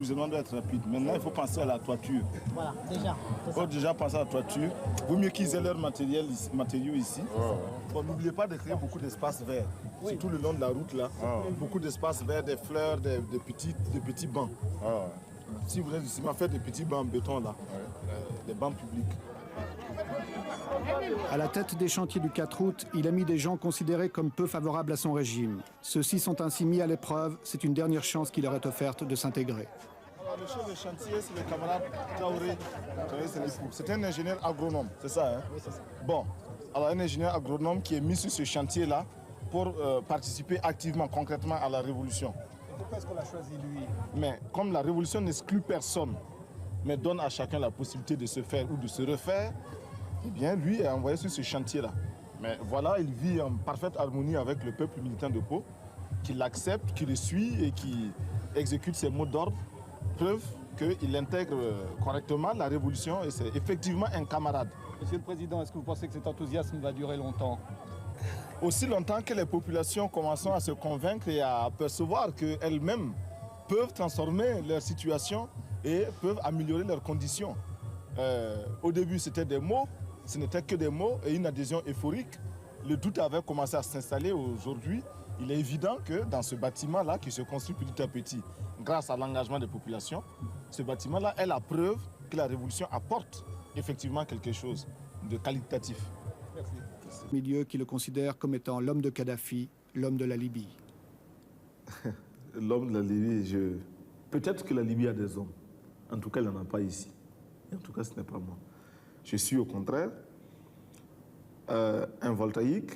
Le gouvernement doit être rapide. Maintenant, il faut penser à la toiture. Voilà, déjà. Il faut déjà penser à la toiture. Vaut mieux qu'ils aient leurs matériaux ici. Bon, n'oubliez pas de créer beaucoup d'espaces verts. Surtout le long de la route, là. Beaucoup d'espaces verts, des fleurs, des petits bancs. Si vous êtes ici, faites des petits bancs en béton, là. Des bancs publics. À la tête des chantiers du 4 août, il a mis des gens considérés comme peu favorables à son régime. Ceux-ci sont ainsi mis à l'épreuve. C'est une dernière chance qui leur est offerte de s'intégrer. Le chef de chantier, c'est le camarade Traoré. C'est un ingénieur agronome, c'est ça, hein? Oui, c'est ça. Bon, alors un ingénieur agronome qui est mis sur ce chantier-là pour participer activement, concrètement à la révolution. Et pourquoi est-ce qu'on l'a choisi lui? Mais comme la révolution n'exclut personne, mais donne à chacun la possibilité de se faire ou de se refaire, eh bien, lui est envoyé sur ce chantier-là. Mais voilà, il vit en parfaite harmonie avec le peuple militant de Pau, qui l'accepte, qui le suit et qui exécute ses mots d'ordre. Preuve qu'il intègre correctement la révolution et c'est effectivement un camarade. Monsieur le Président, est-ce que vous pensez que cet enthousiasme va durer longtemps? Aussi longtemps que les populations commencent à se convaincre et à percevoir qu'elles-mêmes peuvent transformer leur situation et peuvent améliorer leurs conditions. Au début, c'était des mots, ce n'était que des mots et une adhésion euphorique. Le doute avait commencé à s'installer aujourd'hui. Il est évident que dans ce bâtiment-là, qui se construit petit à petit, grâce à l'engagement des populations, ce bâtiment-là est la preuve que la révolution apporte effectivement quelque chose de qualitatif. Merci. Milieu qui le considère comme étant l'homme de Kadhafi, l'homme de la Libye. L'homme de la Libye, peut-être que la Libye a des hommes. En tout cas, il n'en a pas ici. Et en tout cas, ce n'est pas moi. Je suis au contraire un voltaïque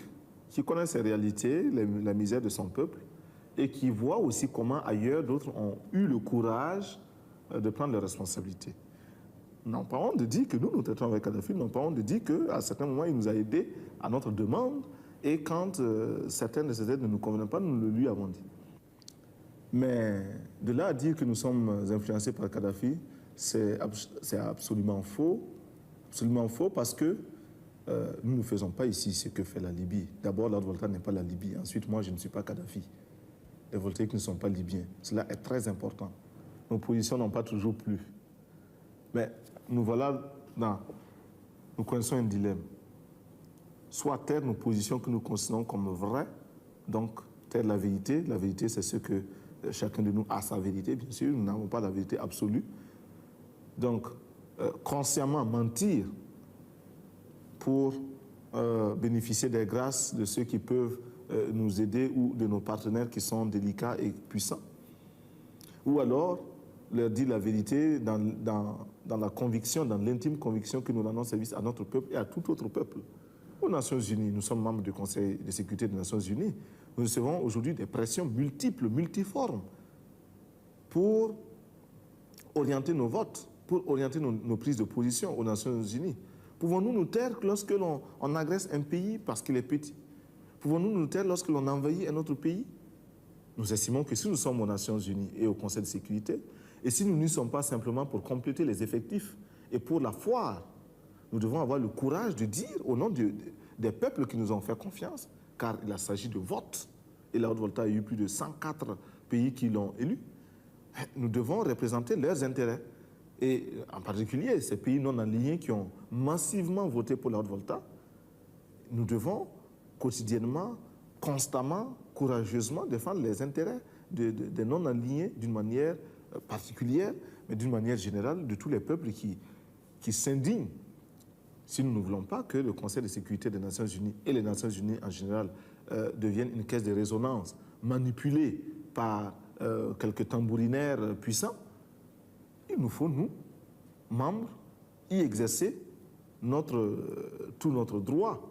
qui connaît ses réalités, la misère de son peuple, et qui voit aussi comment ailleurs d'autres ont eu le courage de prendre leurs responsabilités. Nous n'avons pas honte de dire que nous traitons avec Kadhafi, nous n'avons pas honte de dire qu'à certains moments, il nous a aidés à notre demande, et quand certaines de ces aides ne nous convenaient pas, nous le lui avons dit. Mais de là à dire que nous sommes influencés par Kadhafi, c'est absolument faux parce que nous ne faisons pas ici ce que fait la Libye. D'abord, la Volta n'est pas la Libye. Ensuite, moi, je ne suis pas Kadhafi. Les voltaïques ne sont pas libyens. Cela est très important. Nos positions n'ont pas toujours plu. Mais nous connaissons un dilemme. Soit taire nos positions que nous considérons comme vraies, donc taire la vérité. La vérité, c'est ce que chacun de nous a sa vérité, bien sûr. Nous n'avons pas la vérité absolue. Donc, consciemment mentir pour bénéficier des grâces de ceux qui peuvent nous aider ou de nos partenaires qui sont délicats et puissants. Ou alors, leur dire la vérité dans la conviction, dans l'intime conviction que nous rendons service à notre peuple et à tout autre peuple. Aux Nations Unies, nous sommes membres du Conseil de sécurité des Nations Unies. Nous recevons aujourd'hui des pressions multiples, multiformes pour orienter nos votes, pour orienter nos prises de position aux Nations Unies. Pouvons-nous nous taire lorsque l'on agresse un pays parce qu'il est petit? Pouvons-nous nous taire lorsque l'on envahit un autre pays? Nous estimons que si nous sommes aux Nations Unies et au Conseil de sécurité, et si nous n'y sommes pas simplement pour compléter les effectifs et pour la foire, nous devons avoir le courage de dire au nom des peuples qui nous ont fait confiance, car il s'agit de vote, et la Haute-Volta a eu plus de 104 pays qui l'ont élu, nous devons représenter leurs intérêts. Et en particulier, ces pays non alignés qui ont massivement voté pour la Haute-Volta, nous devons quotidiennement, constamment, courageusement défendre les intérêts des non alignés d'une manière particulière, mais d'une manière générale de tous les peuples qui s'indignent. Si nous ne voulons pas que le Conseil de sécurité des Nations Unies et les Nations Unies en général deviennent une caisse de résonance manipulée par quelques tambourinaires puissants, il nous faut, nous, membres, y exercer tout notre droit.